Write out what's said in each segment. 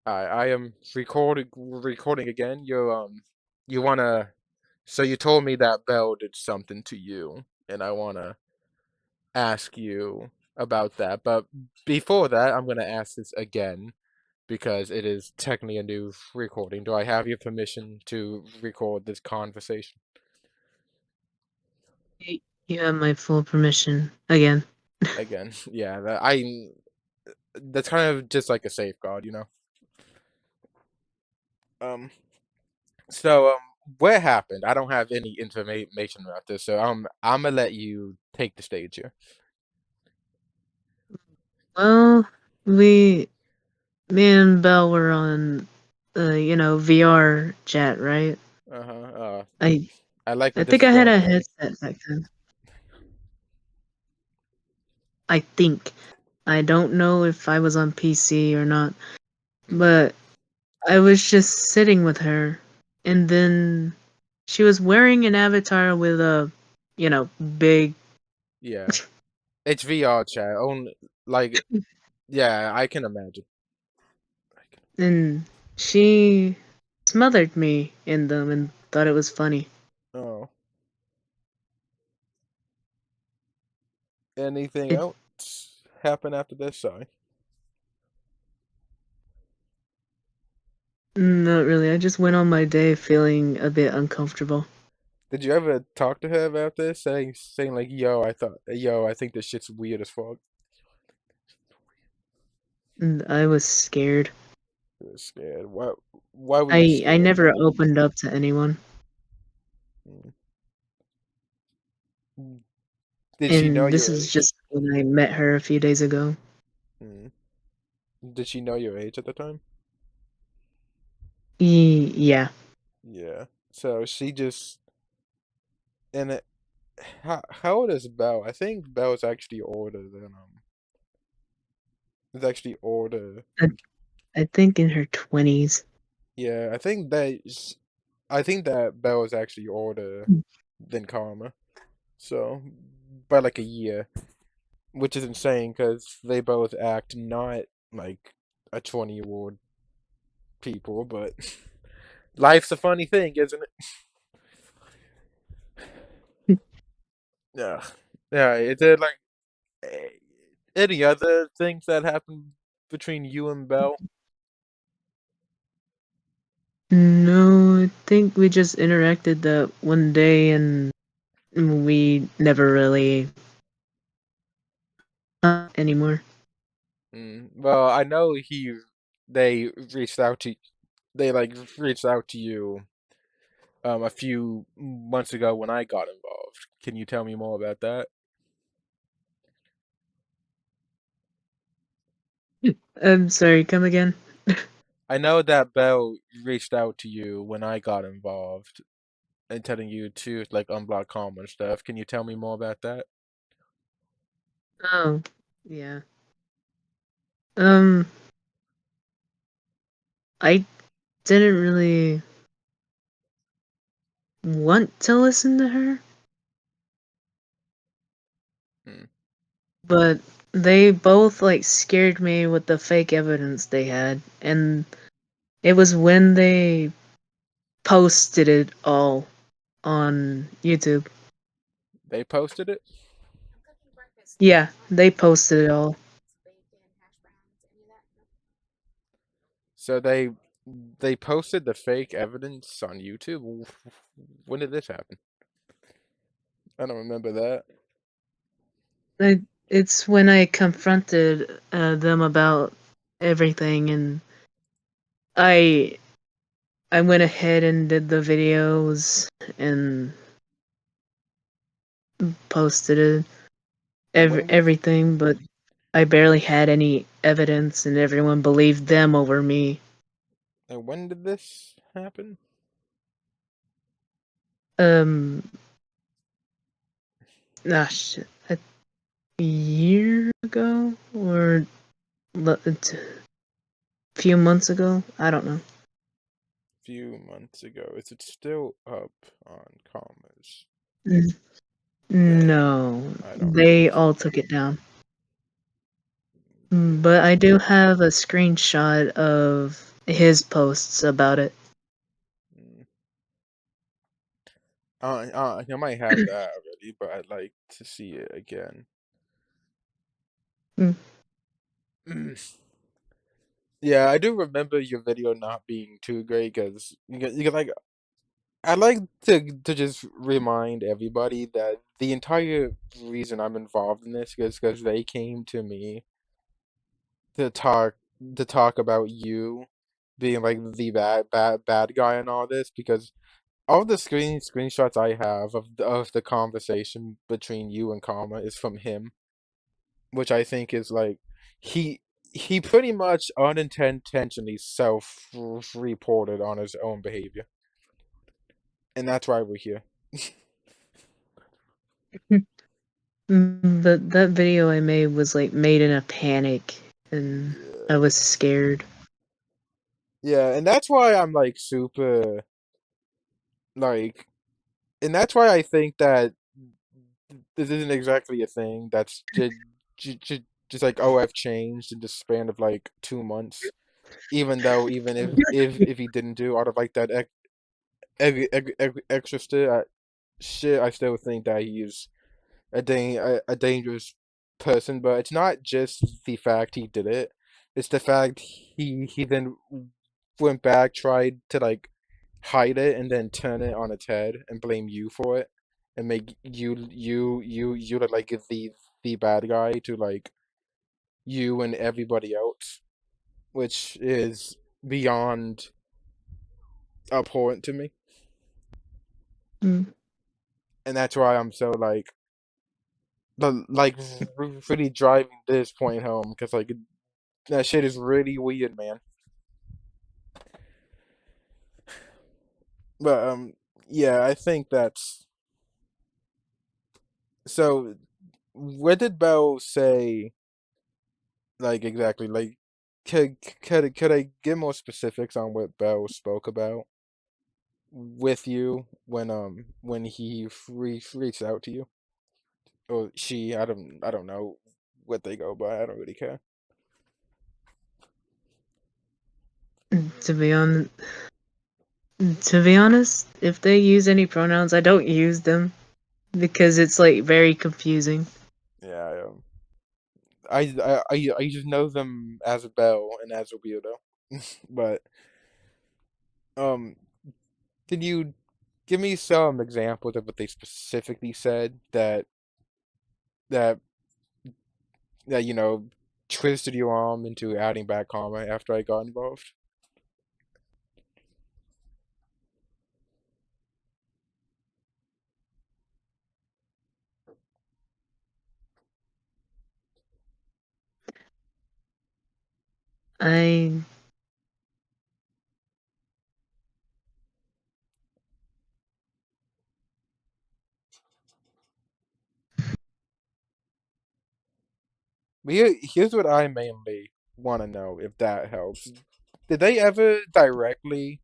I am recording again. You wanna so you told me that Belle did something to you, and I wanna ask you about that. But before that, I'm gonna ask this again because it is technically a new recording. Do I have your permission to record this conversation You have my full permission again. again? Yeah, that's kind of just like a safeguard. Um, so what happened? I don't have any information about this, so I'm gonna let you take the stage here. Well, we, me and Belle were on, VR chat, right? Uh-huh. I, I like I where this think is I had going a already. headset back then. I think. I don't know if I was on PC or not, Hmm. but I was just sitting with her, and then she was wearing an avatar with a, big, Yeah, it's VR chat. Only like yeah, I can imagine. I can- and she smothered me in them and thought it was funny. Oh, anything It else happen after this? Sorry. Not really. I just went on my day feeling a bit uncomfortable. Did you ever talk to her about this, saying like, yo, I think this shit's weird as fuck. And I was scared. You were scared. Why were you I scared? never opened up to anyone. Mm. Did she know And your this is age? just when I met her a few days ago. Mm. Did she know your age at the time? Yeah. Yeah. So she just and it, how old is Belle? I think Belle's actually older than is actually older. I, I think in her 20s. Yeah, I think that Belle is actually older than Karma. So by like a year, which is insane because they both act not like a 20-year-old people, but life's a funny thing, isn't it? Yeah. Yeah, is there like eh, any other things that happened between you and Belle? No, I think we just interacted that one day and we never really anymore. Well, I know they reached out to they like reached out to you a few months ago when I got involved. Can you tell me more about that? I'm sorry, come again? I know that Belle reached out to you when I got involved and telling you to like unblock Calm and stuff. Can you tell me more about that? Oh, yeah. Um, I didn't really want to listen to her, Hmm. but they both like scared me with the fake evidence they had, and it was when they posted it all on YouTube. They posted it? Yeah, they posted it all. So they posted the fake evidence on YouTube? When did this happen? I don't remember that. It's when I confronted them about everything, and I I went ahead and did the videos and posted it, And when did everything, but I barely had any evidence, and everyone believed them over me. and when did this happen? Um, shit, a year ago or a few months ago. I don't know. Few months ago. Is it still up on commas? N- Dang, No, I don't think they so. all took it down. Yeah. But I do have a screenshot of his posts about it. Mm. I might have that already, but I'd like to see it again. Mm. Mm. Yeah, I do remember your video not being too great because like I like to just remind everybody that the entire reason I'm involved in this is because they came to me to talk to talk about you being like the bad guy and all this because all the screenshots I have of the conversation between you and Karma is from him, which I think is like he he pretty much unintentionally self-reported on his own behavior, and that's why we're here. But that video I made was like made in a panic, and I Yeah. was scared. Yeah, and that's why I'm like super like, and that's why I think that this isn't exactly a thing that's just like, oh, I've changed in the span of like 2 months. Even though, even if he didn't do out of like that extra shit, I still think that he's a dangerous person. But it's not just the fact he did it; it's the fact he then went back, tried to like hide it, and then turn it on its head and blame you for it, and make you look like the bad guy to like you and everybody else, which is beyond abhorrent to me. Mm. And that's why I'm so like really driving this point home because like that shit is really weird, man. But yeah, I think that's so. What did Bell say? Like exactly, like could I get more specifics on what Bell spoke about with you when he reached out to you or she? I don't know what they go by. I don't really care. To be on, to be honest, if they use any pronouns, I don't use them because it's like very confusing. Yeah, I just know them as a Bell and as a weirdo. But um, can you give me some examples of what they specifically said that that twisted your arm into adding back karma after I got involved? I But here's what I mainly want to know, if that helps. Did they ever directly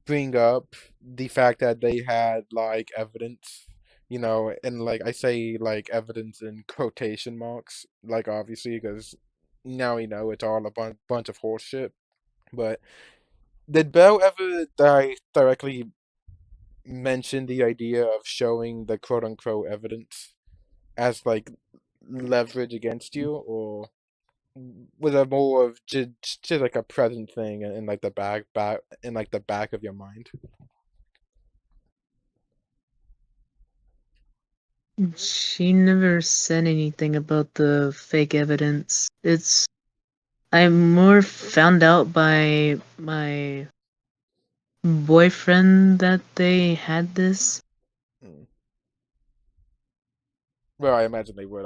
bring up the fact that they had like evidence, and like I say like evidence in quotation marks, like obviously because now we know it's all a bunch of horse shit. But did Bell ever directly mention the idea of showing the quote unquote evidence as like leverage against you, or was it more of just like a present thing in like the back in like the back of your mind? She never said anything about the fake evidence. I more found out by my boyfriend that they had this. Mm. Well, I imagine they would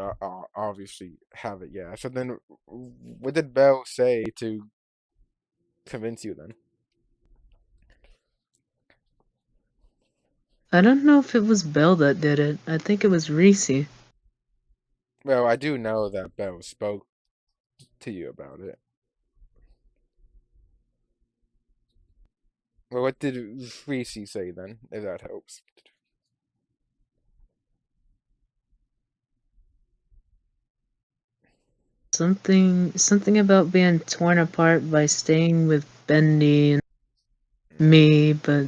obviously have it, yeah. So then, what did Bell say to convince you then? I don't know if it was Belle that did it. I think it was Reese. Well, I do know that Bell spoke to you about it. Well, what did Reese say then, if that helps? Something about being torn apart by staying with Bendy and me, but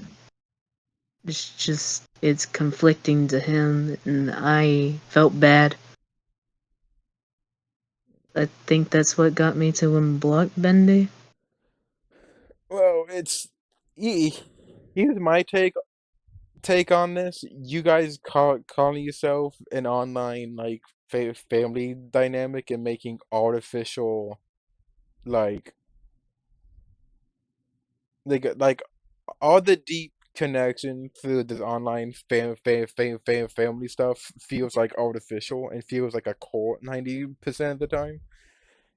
it's conflicting to him, and I felt bad. I think that's what got me to unblock Bendy. Well, it's he, here's my take on this. You guys calling yourself an online like family dynamic and making artificial like like all the deep connection through this online family stuff feels like artificial and feels like a core 90% of the time.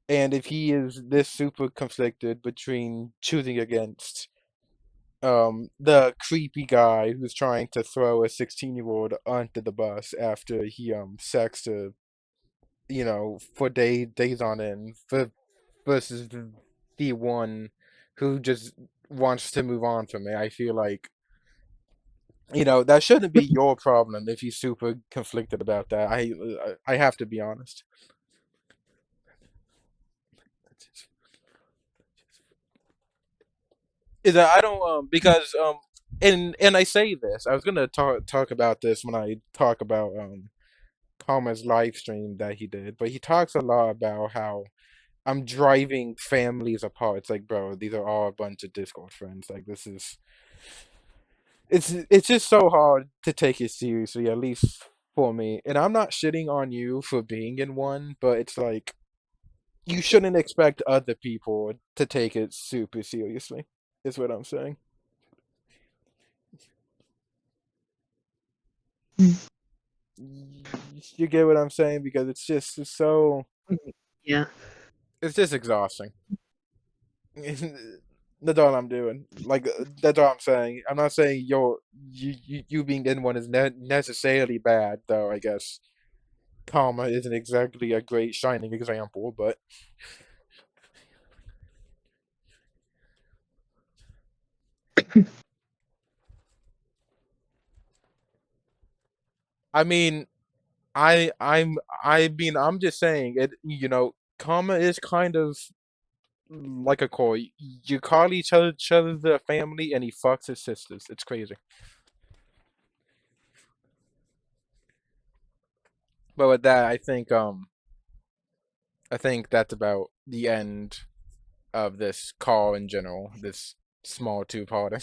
And if he is this super conflicted between choosing against the creepy guy who's trying to throw a 16-year-old onto the bus after he sexed her, for days on end, versus the one who just wants to move on from it. I feel like that shouldn't be your problem if he's super conflicted about that. I have to be honest. Is that I don't because and I say this. I was gonna talk about this when I talk about Karma's live stream that he did, but he talks a lot about how I'm driving families apart. It's like, bro, these are all a bunch of Discord friends. Like, this is it's just so hard to take it seriously, at least for me. And I'm not shitting on you for being in one, but it's like you shouldn't expect other people to take it super seriously. Is what I'm saying. You get what I'm saying? Because it's so Yeah. it's just exhausting. That's all I'm doing. Like that's all I'm saying. I'm not saying you being in one is necessarily bad, though. I guess Karma isn't exactly a great shining example, but I mean, I'm just saying it. Karma is kind of like a core. You call each other the family, and he fucks his sisters. It's crazy. But with that, I think that's about the end of this call in general. This small two-parter.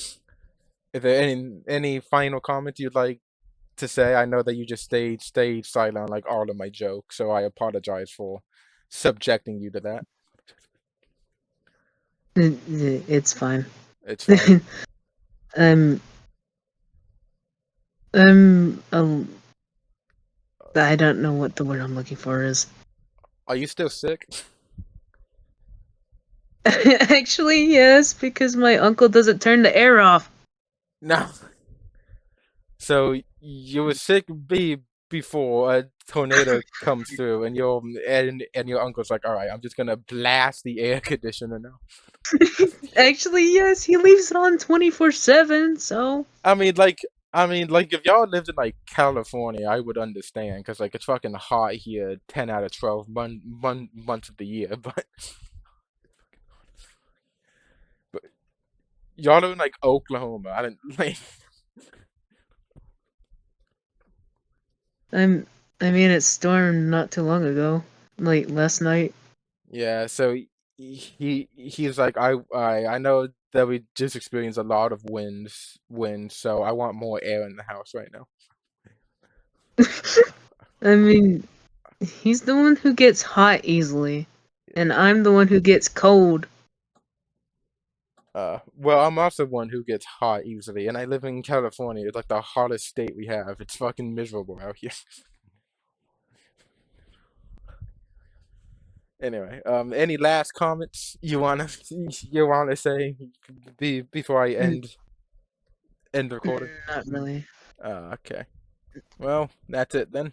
Is there any final comments you'd like to say? I know that you just stayed silent like all of my jokes, so I apologize for subjecting you to that. It's fine. It's fine. um, um, I don't know what the word I'm looking for is. Are you still sick? Actually, yes, because my uncle doesn't turn the air off. No. So you were sick before a tornado comes through, and your uncle's like, "All right, I'm just gonna blast the air conditioner now." Actually, yes, he leaves it on 24/7, so. I mean, like, if y'all lived in like California, I would understand because like it's fucking hot here, 10 out of 12 months of the year. But y'all live in like Oklahoma. I didn't like. I'm, I mean, it stormed not too long ago, like last night. Yeah, so he's like, I know that we just experienced a lot of winds, so I want more air in the house right now. I mean, he's the one who gets hot easily, and I'm the one who gets cold. Well, I'm also one who gets hot easily, and I live in California. It's like the hottest state we have. It's fucking miserable out here. Anyway, any last comments you wanna say before I N- end the recording? Not really. Okay. Well, that's it then.